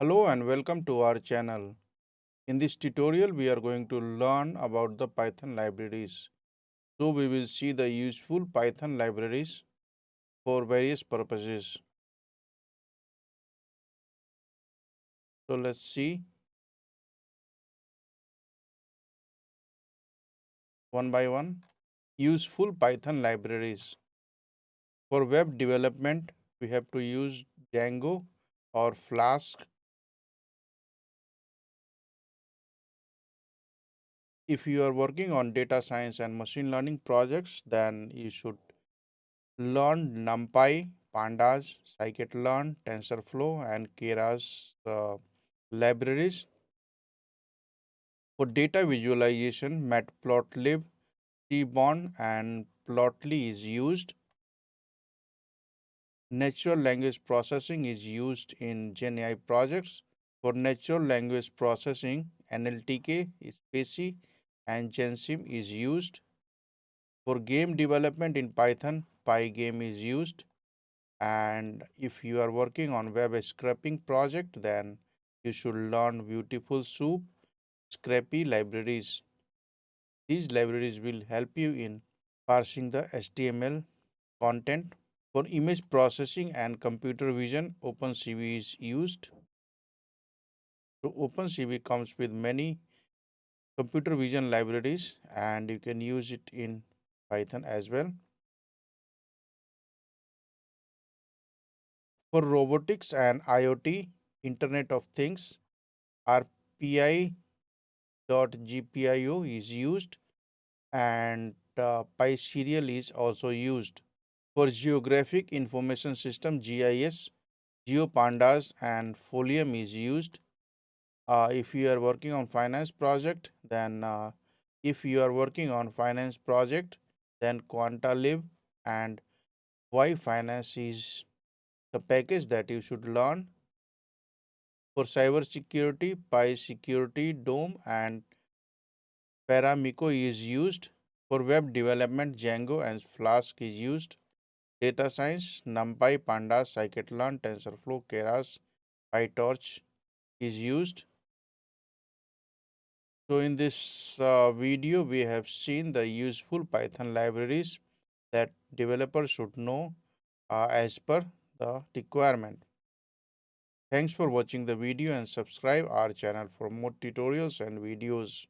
Hello and welcome to our channel. In this tutorial, we are going to learn about the Python libraries. So we will see the useful Python libraries for various purposes. So let's see one by one. Useful Python libraries. For web development, we have to use Django or Flask. If you are working on data science and machine learning projects, then you should learn NumPy, Pandas, Scikit-learn, TensorFlow, and Keras libraries. For data visualization, Matplotlib, Seaborn, and Plotly is used. Natural language processing is used in GenAI projects. For natural language processing, NLTK, Spacy, and GenSim is used. For game development in Python, Pygame is used. And if you are working on web scraping project, then you should learn Beautiful Soup, Scrappy libraries. These libraries will help you in parsing the HTML content. For image processing and computer vision, OpenCV is used. So OpenCV comes with many computer vision libraries and you can use it in Python as well. For robotics and IoT, Internet of Things, RPI .gpio is used and PySerial is also used. For geographic information system GIS, GeoPandas and Folium is used. If you are working on finance project, then QuantaLib and Y Finance is the package that you should learn. For cybersecurity, PySecurity, Dome and Paramiko is used. For web development, Django and Flask is used. Data science, NumPy, Pandas, Scikit-learn, TensorFlow, Keras, PyTorch is used. So in this video, we have seen the useful Python libraries that developers should know as per the requirement. Thanks for watching the video and subscribe our channel for more tutorials and videos.